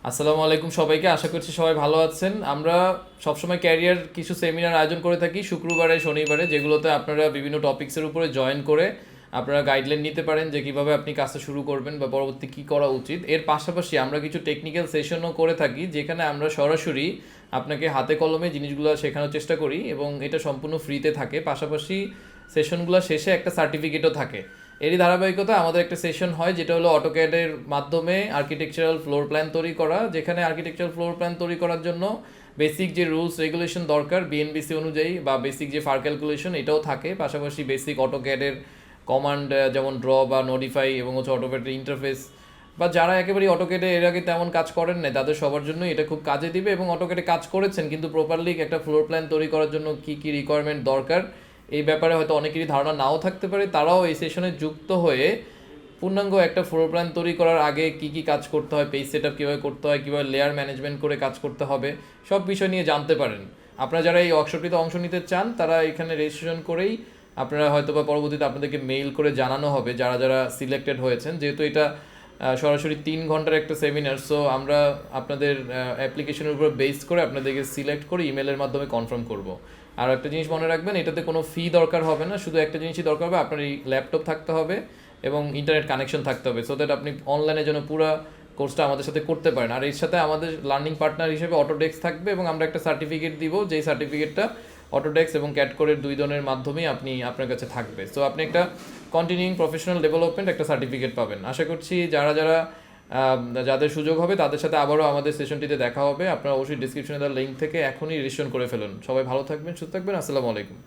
আসসালামু আলাইকুম সবাইকে, আশা করছি সবাই ভালো আছেন। আমরা সবসময় ক্যারিয়ার কিছু সেমিনার আয়োজন করে থাকি শুক্রবারে শনিবারে, যেগুলোতে আপনারা বিভিন্ন টপিক্সের উপরে জয়েন করে আপনারা গাইডলাইন নিতে পারেন যে কীভাবে আপনি কাজটা শুরু করবেন বা পরবর্তী কী করা উচিত। এর পাশাপাশি আমরা কিছু টেকনিক্যাল সেশনও করে থাকি, যেখানে আমরা সরাসরি আপনাকে হাতে কলমে জিনিসগুলো শেখানোর চেষ্টা করি এবং এটা সম্পূর্ণ ফ্রিতে থাকে। পাশাপাশি সেশনগুলো শেষে একটা সার্টিফিকেটও থাকে। এরই ধারাবাহিকতা আমাদের একটা সেশন হয়, যেটা হলো অটোক্যাডের মাধ্যমে আর্কিটেকচারাল ফ্লোর প্ল্যান তৈরি করা, যেখানে আর্কিটেকচারাল ফ্লোর প্ল্যান তৈরি করার জন্য বেসিক যে রুলস রেগুলেশন দরকার বিএনবিসি অনুযায়ী বা বেসিক যে ফার ক্যালকুলেশন এটাও থাকে। পাশাপাশি বেসিক অটোক্যাডের কমান্ড যেমন ড্র বা নডিফাই এবং অটোক্যাডের ইন্টারফেস, বা যারা একেবারে অটোক্যাডে এর আগে তেমন কাজ করেন না তাদের সবার জন্যই এটা খুব কাজে দিবে। এবং অটোক্যাডে কাজ করেছেন কিন্তু প্রপারলি একটা ফ্লোর প্ল্যান তৈরি করার জন্য কী কী রিকোয়ারমেন্ট দরকার এই ব্যাপারে হয়তো অনেকেরই ধারণা নাও থাকতে পারে, তারাও এই সেশনে যুক্ত হয়ে পূর্ণাঙ্গ একটা ফ্লোর প্ল্যান তৈরি করার আগে কী কী কাজ করতে হয়, পেজ সেট আপ কীভাবে করতে হয়, কীভাবে লেয়ার ম্যানেজমেন্ট করে কাজ করতে হবে, সব বিষয় নিয়ে জানতে পারেন। আপনারা যারা এই ওয়ার্কশপটিতে অংশ নিতে চান তারা এখানে রেজিস্ট্রেশন করেই আপনারা হয়তো বা পরবর্তীতে আপনাদেরকে মেইল করে জানানো হবে যারা যারা সিলেক্টেড হয়েছেন। যেহেতু এটা সরাসরি 3 ঘন্টার একটা সেমিনার, সো আমরা আপনাদের অ্যাপ্লিকেশনের উপর বেস করে আপনাদেরকে সিলেক্ট করে ইমেলের মাধ্যমে কনফার্ম করব। আর একটা জিনিস মনে রাখবেন, এটাতে কোনো ফি দরকার হবে না, শুধু একটা জিনিসই দরকার হবে, আপনার এই ল্যাপটপ থাকতে হবে এবং ইন্টারনেট কানেকশন থাকতে হবে, সো দ্যাট আপনি অনলাইনে যেন পুরো কোর্সটা আমাদের সাথে করতে পারেন। আর এর সাথে আমাদের লার্নিং পার্টনার হিসেবে অটোডেস্ক থাকবে এবং আমরা একটা সার্টিফিকেট দিব, যেই সার্টিফিকেটটা অটোডেস্ক এবং ক্যাড কোডের 2 জনের মাধ্যমেই আপনার কাছে থাকবে। সো আপনি একটা কন্টিনিউইং প্রফেশনাল ডেভেলপমেন্ট একটা সার্টিফিকেট পাবেন। আশা করছি যাদের সুযোগ হবে তাদের সাথে আবারও আমাদের সেশনটিতে দেখা হবে। আপনারা অবশ্যই ডিসক্রিপশনে দেওয়া লিঙ্ক থেকে এখনই রেজিস্ট্রেশন করে ফেলুন। সবাই ভালো থাকবেন, সুস্থ থাকবেন। আসসালামু আলাইকুম।